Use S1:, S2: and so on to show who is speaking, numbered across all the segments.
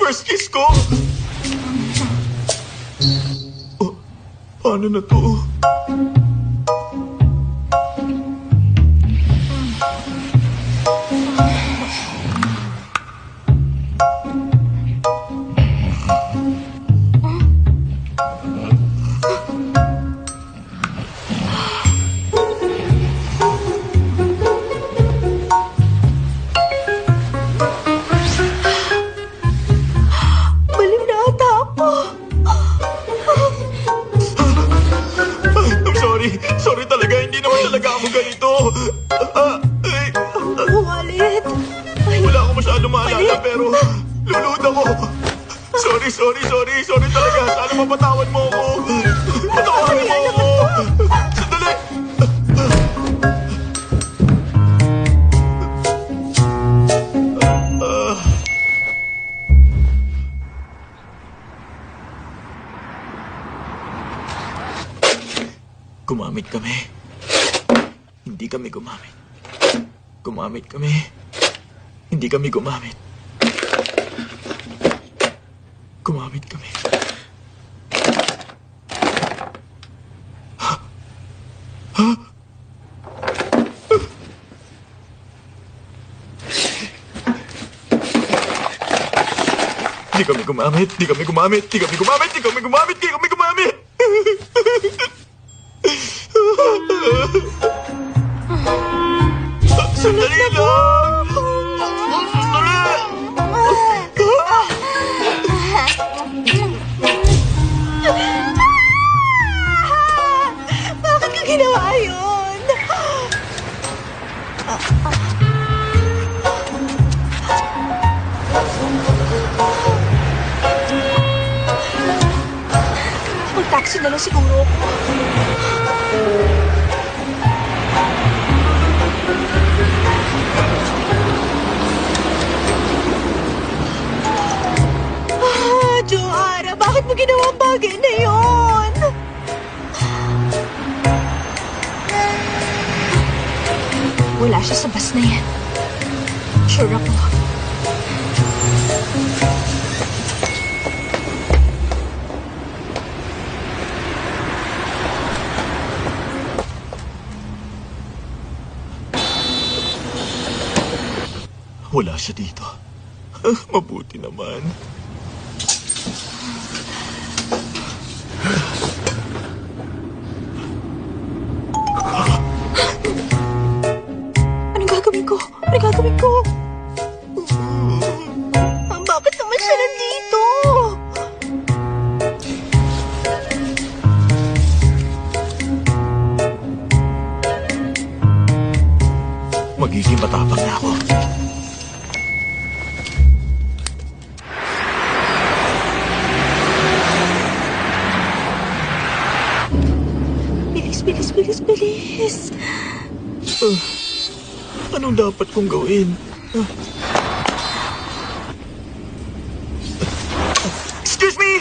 S1: first kiss ko! Oh, paano na to?
S2: Baliw na ata ako.
S1: I'm sorry. Sorry talaga. Hindi naman talaga ako ganito.
S2: Umalit.
S1: Wala ako masyadong maalala pero lulod ako. Sorry talaga. Sana mapatawad mo ako. Patawarin mo ako. Sandali. Gumamit kami. Hindi kami gumamit. Gumamit kami. Hindi kami gumamit. Gumamit kami. Di kami gumamit. Di kami gumamit. Di kami gumamit. Di kami gumamit. Di kami gumamit. Sandali lang! Sandali!
S2: Bakit ka ginawa yun? Mag-taxi na lang siguro ako. Joanna, bakit mo ginawa ang bagay na yun? Wala siya sa bus na yan. Sure ako.
S1: Wala siya dito. Mabuti naman.
S2: Anong gagawin ko? Anong gagawin ko? Bakit naman siya nandito?
S1: Magiging matapang na ako.
S2: Bilis.
S1: Anong dapat kong gawin? Excuse me!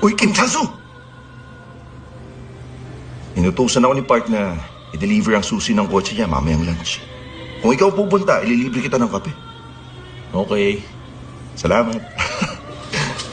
S3: Uy, Kim Chansu! Inutusan ako ni Park na i-deliver ang susi ng kotse niya mamayang lunch. Kung ikaw pupunta, ililibre kita ng kape.
S1: Okay.
S3: Salamat.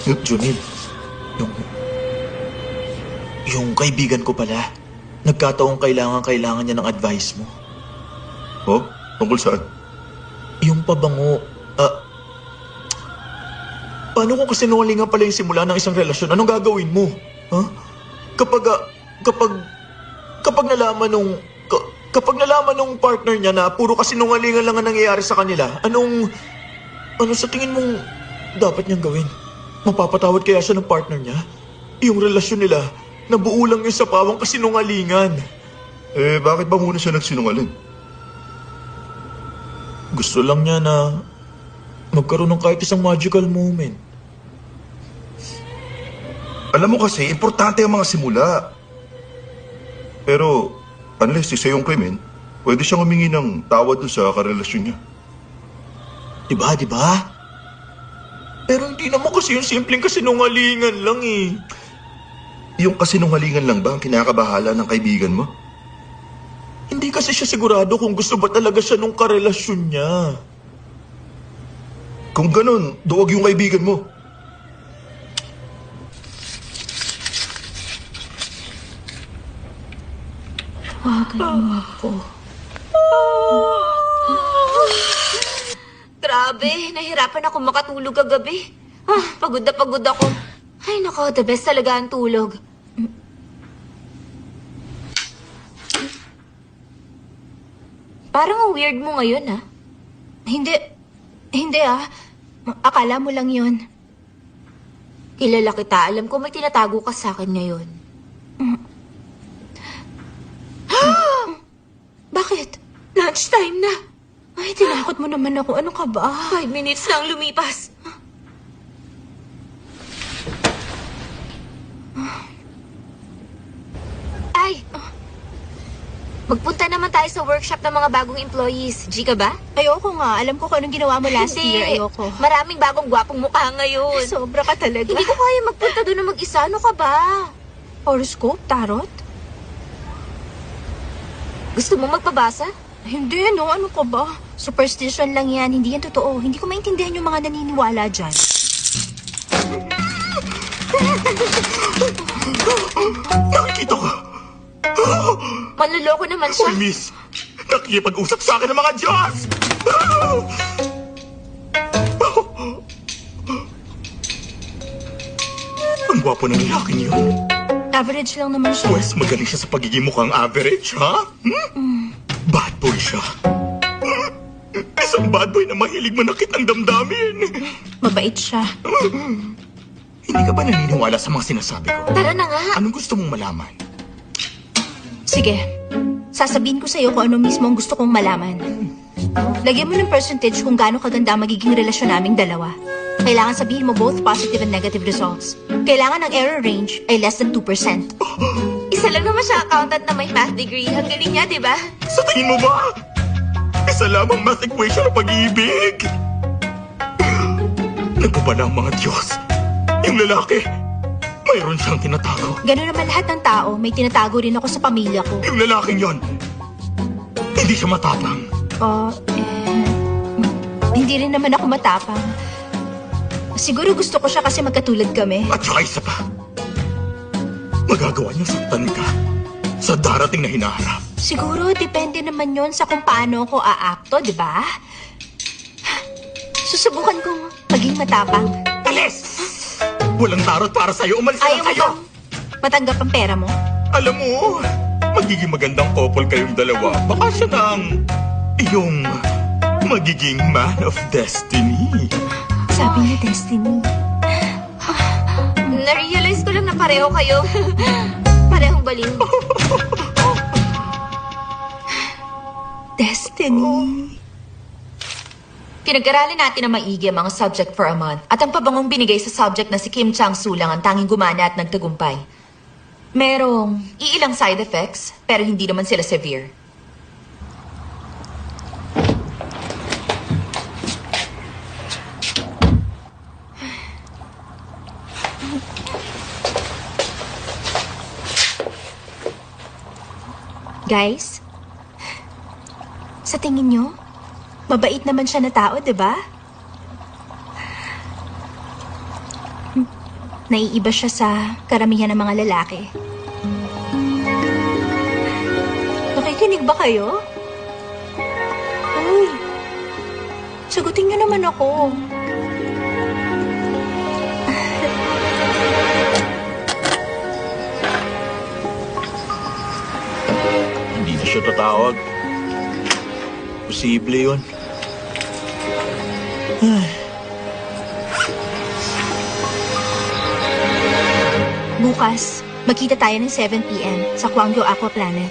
S1: Junid, yung kaibigan ko pala, nagkataong kailangan niya ng advice mo.
S3: Oh? Tungkol saan?
S1: Yung pabango, paano kung kasinungalingan pala yung simula ng isang relasyon? Anong gagawin mo? Huh? Kapag nalaman nung partner niya na puro kasinungalingan lang ang nangyayari sa kanila, ano sa tingin mong dapat niyang gawin? Mapapatawad kaya siya ng partner niya? Yung relasyon nila, nabuo lang yun sa pawang kasinungalingan.
S3: Eh, bakit ba muna siya nagsinungaling?
S1: Gusto lang niya na magkaroon ng kahit isang magical moment.
S3: Alam mo kasi, importante ang mga simula. Pero, unless isa yung krimen, pwede siyang humingi ng tawad doon sa karelasyon niya.
S1: Diba? Pero hindi naman kasi yung simpleng kasinungalingan lang eh.
S3: Yung kasinungalingan lang ba ang kinakabahala ng kaibigan mo?
S1: Hindi kasi siya sigurado kung gusto ba talaga siya nung karelasyon niya.
S3: Kung ganun, duwag yung kaibigan mo.
S2: Grabe, nahirapan ako makatulog kagabi. Pagod na pagod ako. Ay nako, the best talaga ang tulog. Parang ang weird mo ngayon, ah.
S4: Hindi Akala mo lang yun.
S2: Kilala kita, alam ko may tinatago ka sa akin ngayon.
S4: Bakit?
S2: Lunchtime na.
S4: Ay, tinakot mo naman ako. Ano ka ba?
S2: 5 minutes na ang lumipas. Ay! Magpunta naman tayo sa workshop ng mga bagong employees. G ka ba?
S4: Ayoko nga. Alam ko kung anong ginawa mo last
S2: Hindi.
S4: year. Ayoko.
S2: Maraming bagong gwapong mukha ngayon.
S4: Sobra ka talaga.
S2: Hindi ko kaya magpunta doon na mag-isa. Ano ka ba?
S4: Horoscope? Tarot?
S2: Gusto mo magpabasa?
S4: Hindi, no. Ano ka ba? Superstition lang yan. Hindi yan totoo. Hindi ko maintindihan yung mga naniniwala dyan.
S3: Nakikita ko!
S2: Manloloko naman siya.
S3: Uy, miss! Nakikipag-usap sa akin ng mga Diyos! Ang gwapo ng lalaking yun.
S4: Average lang naman siya.
S3: Pwes, magaling siya sa pagiging mukhang average, ha? Bad boy siya. Isang bad boy na mahilig manakit ng damdamin.
S4: Mabait siya.
S3: Hindi ka ba naniniwala sa mga sinasabi ko?
S2: Tara na nga.
S3: Anong gusto mong malaman?
S4: Sige. Sasabihin ko sa'yo kung ano mismo ang gusto kong malaman. Lagyan mo ng percentage kung gaano kaganda magiging relasyon naming dalawa. Kailangan sabihin mo both positive and negative results. Kailangan ang error range ay less than 2%.
S2: Isa lang naman siya accountant na may math degree. Ang galing niya, di ba?
S3: Sa tingin mo ba? Isa lamang math equation ng pag-ibig. Nagpapala ang mga Diyos. Yung lalaki, mayroon siyang tinatago.
S4: Ganun naman lahat ng tao, may tinatago rin ako sa pamilya ko.
S3: Yung lalaking yon, hindi siya matapang.
S4: Hindi rin naman ako matapang. Siguro gusto ko siya kasi magkatulad kami.
S3: At saka isa pa, magagawa niyang saktan ka sa darating na hinaharap.
S4: Siguro depende naman yon sa kung paano ako aakto, di ba? Susubukan kong maging matapang.
S3: Alis! Walang tarot para sa'yo. Umalis ka
S4: Ayaw
S3: lang
S4: mo
S3: kayo!
S4: bang matanggap ang pera mo?
S3: Alam mo, magiging magandang couple kayong dalawa. Baka siya na ang iyong magiging man of destiny.
S4: Sabi niya, Destiny.
S2: Na-realize ko lang na pareho kayo. Parehong baliw.
S4: Destiny.
S5: Pinag-aralin natin na maigi ang mga subject for a month at ang pabangong binigay sa subject na si Kim Chang-soo lang ang tanging gumana at nagtagumpay. Merong iilang side effects pero hindi naman sila severe.
S4: Guys, sa tingin nyo, mabait naman siya na tao, di ba? Naiiba siya sa karamihan ng mga lalaki. Nakikinig ba kayo? Uy, sagutin nyo naman ako.
S1: Hindi na siya tatawag. Posible yun.
S4: Bukas, magkita tayo ng 7 p.m. sa Kwangyo Aqua Planet.